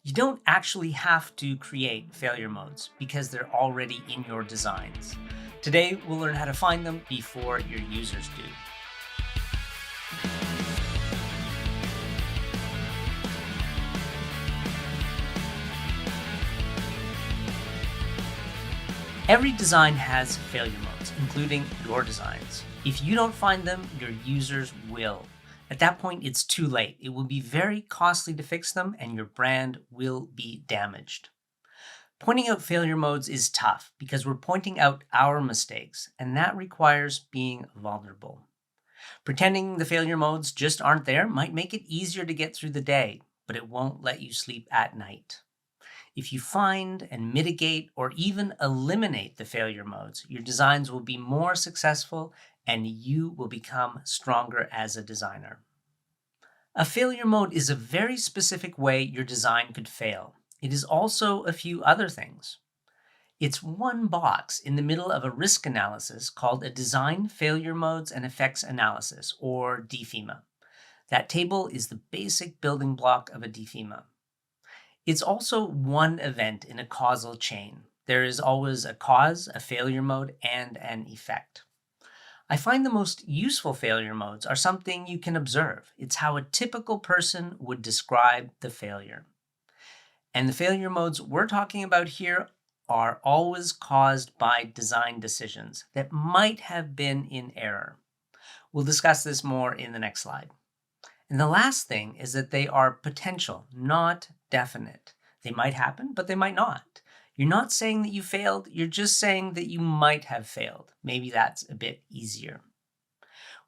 You don't actually have to create failure modes because they're already in your designs. Today, we'll learn how to find them before your users do. Every design has failure modes, including your designs. If you don't find them, your users will. At that point, it's too late. It will be very costly to fix them, and your brand will be damaged. Pointing out failure modes is tough because we're pointing out our mistakes, and that requires being vulnerable. Pretending the failure modes just aren't there might make it easier to get through the day, but it won't let you sleep at night. If you find and mitigate or even eliminate the failure modes, your designs will be more successful and you will become stronger as a designer. A failure mode is a very specific way your design could fail. It is also a few other things. It's one box in the middle of a risk analysis called a Design Failure Modes and Effects Analysis, or DFMEA. That table is the basic building block of a DFMEA. It's also one event in a causal chain. There is always a cause, a failure mode, and an effect. I find the most useful failure modes are something you can observe. It's how a typical person would describe the failure. And the failure modes we're talking about here are always caused by design decisions that might have been in error. We'll discuss this more in the next slide. And the last thing is that they are potential, not definite. They might happen, but they might not. You're not saying that you failed, you're just saying that you might have failed. Maybe that's a bit easier.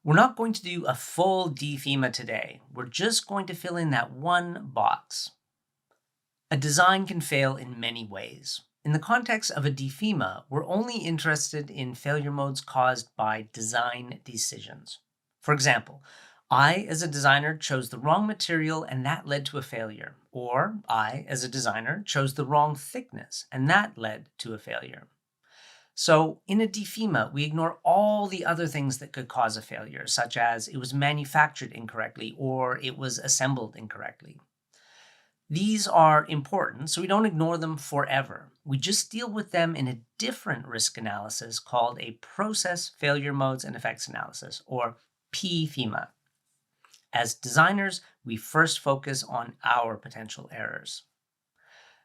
We're not going to do a full DFMEA today. We're just going to fill in that one box. A design can fail in many ways. In the context of a DFMEA, we're only interested in failure modes caused by design decisions. For example, I, as a designer, chose the wrong material and that led to a failure. Or I, as a designer, chose the wrong thickness and that led to a failure. So in a DFMEA, we ignore all the other things that could cause a failure, such as it was manufactured incorrectly or it was assembled incorrectly. These are important, so we don't ignore them forever. We just deal with them in a different risk analysis called a Process Failure Modes and Effects Analysis, or PFMEA. As designers, we first focus on our potential errors.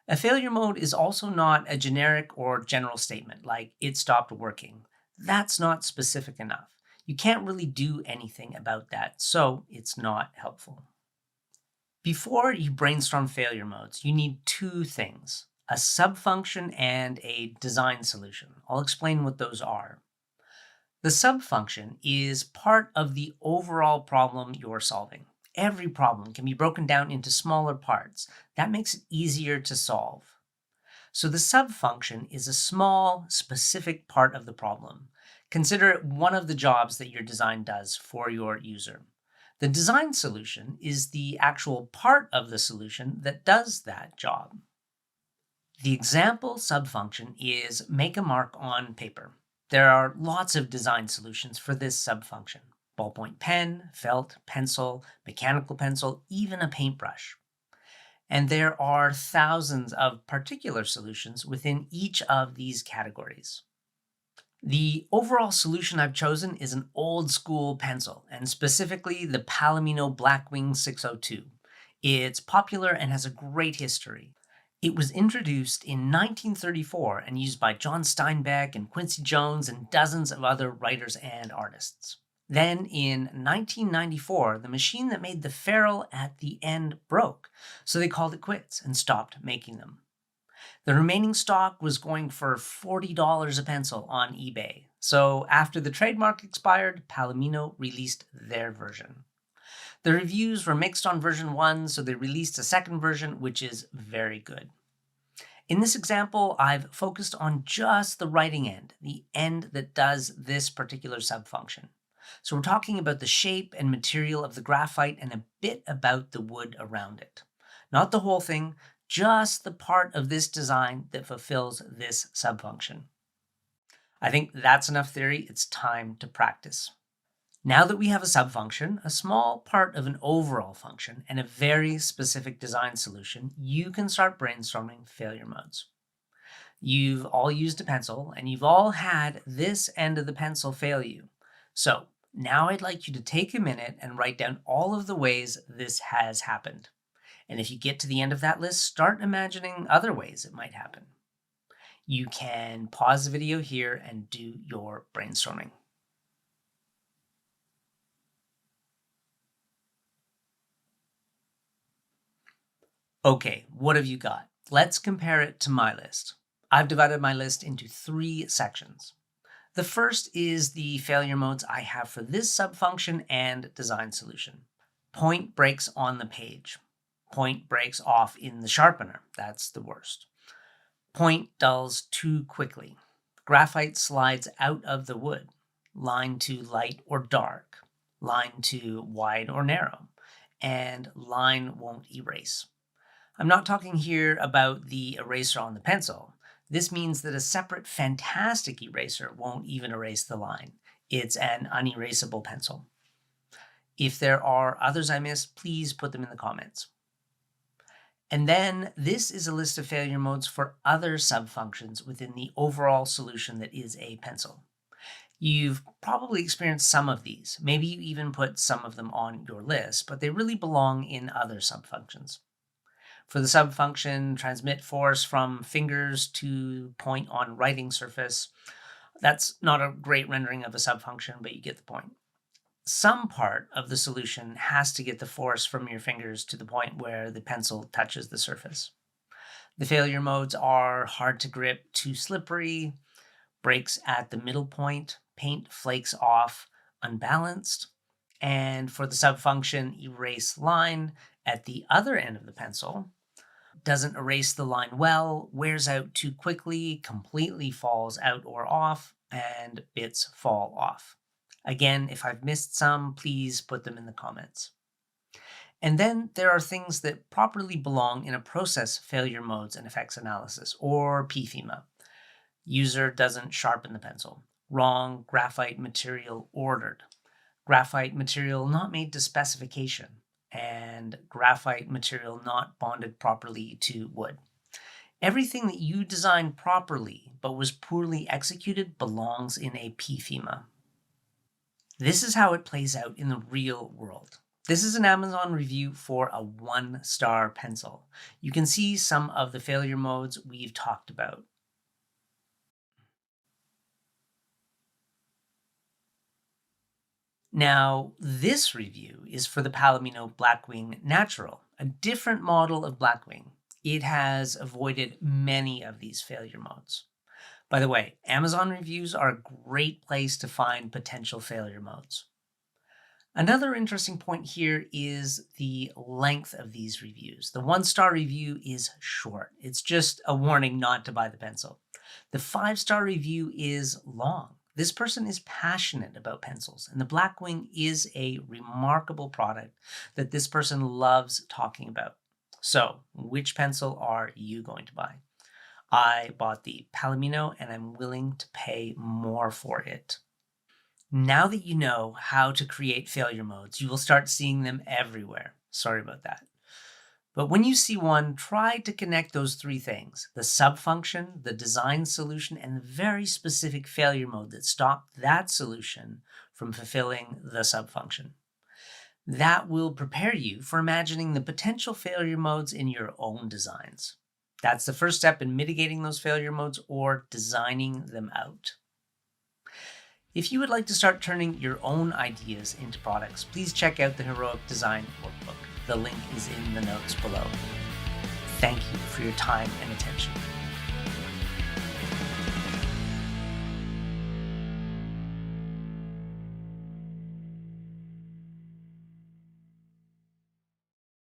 A failure mode is also not a generic or general statement like it stopped working. That's not specific enough. You can't really do anything about that, so it's not helpful. Before you brainstorm failure modes, you need two things: a subfunction and a design solution. I'll explain what those are. The subfunction is part of the overall problem you're solving. Every problem can be broken down into smaller parts. That makes it easier to solve. So the subfunction is a small, specific part of the problem. Consider it one of the jobs that your design does for your user. The design solution is the actual part of the solution that does that job. The example subfunction is make a mark on paper. There are lots of design solutions for this subfunction: ballpoint pen, felt, pencil, mechanical pencil, even a paintbrush. And there are thousands of particular solutions within each of these categories. The overall solution I've chosen is an old school pencil, and specifically the Palomino Blackwing 602. It's popular and has a great history. It was introduced in 1934 and used by John Steinbeck and Quincy Jones and dozens of other writers and artists. Then in 1994, the machine that made the ferrule at the end broke, so they called it quits and stopped making them. The remaining stock was going for $40 a pencil on eBay. So after the trademark expired, Palomino released their version. The reviews were mixed on version 1, so they released a second version, which is very good. In this example, I've focused on just the writing end, the end that does this particular subfunction. So we're talking about the shape and material of the graphite and a bit about the wood around it. Not the whole thing, just the part of this design that fulfills this subfunction. I think that's enough theory. It's time to practice. Now that we have a subfunction, a small part of an overall function, and a very specific design solution, you can start brainstorming failure modes. You've all used a pencil, and you've all had this end of the pencil fail you. So now I'd like you to take a minute and write down all of the ways this has happened. And if you get to the end of that list, start imagining other ways it might happen. You can pause the video here and do your brainstorming. Okay, what have you got? Let's compare it to my list. I've divided my list into 3 sections. The first is the failure modes I have for this subfunction and design solution. Point breaks on the page. Point breaks off in the sharpener. That's the worst. Point dulls too quickly. Graphite slides out of the wood. Line too light or dark. Line too wide or narrow. And line won't erase. I'm not talking here about the eraser on the pencil. This means that a separate fantastic eraser won't even erase the line. It's an unerasable pencil. If there are others I missed, please put them in the comments. And then this is a list of failure modes for other subfunctions within the overall solution that is a pencil. You've probably experienced some of these. Maybe you even put some of them on your list, but they really belong in other subfunctions. For the subfunction, transmit force from fingers to point on writing surface. That's not a great rendering of a subfunction, but you get the point. Some part of the solution has to get the force from your fingers to the point where the pencil touches the surface. The failure modes are hard to grip, too slippery, breaks at the middle point, paint flakes off, unbalanced, and for the subfunction, erase line at the other end of the pencil, doesn't erase the line well, wears out too quickly, completely falls out or off, and bits fall off. Again, if I've missed some, please put them in the comments. And then there are things that properly belong in a process failure modes and effects analysis, or PFMEA. User doesn't sharpen the pencil. Wrong graphite material ordered. Graphite material not made to specification. And graphite material not bonded properly to wood. Everything that you designed properly but was poorly executed belongs in a PFMEA. This is how it plays out in the real world. This is an Amazon review for a 1-star pencil. You can see some of the failure modes we've talked about. Now, this review is for the Palomino Blackwing Natural, a different model of Blackwing. It has avoided many of these failure modes. By the way, Amazon reviews are a great place to find potential failure modes. Another interesting point here is the length of these reviews. The 1-star review is short. It's just a warning not to buy the pencil. The 5-star review is long. This person is passionate about pencils, and the Blackwing is a remarkable product that this person loves talking about. So, which pencil are you going to buy? I bought the Palomino, and I'm willing to pay more for it. Now that you know how to create failure modes, you will start seeing them everywhere. Sorry about that. But when you see one, try to connect those 3 things: the subfunction, the design solution, and the very specific failure mode that stopped that solution from fulfilling the subfunction. That will prepare you for imagining the potential failure modes in your own designs. That's the first step in mitigating those failure modes or designing them out. If you would like to start turning your own ideas into products, please check out the Heroic Design Workbook. The link is in the notes below. Thank you for your time and attention.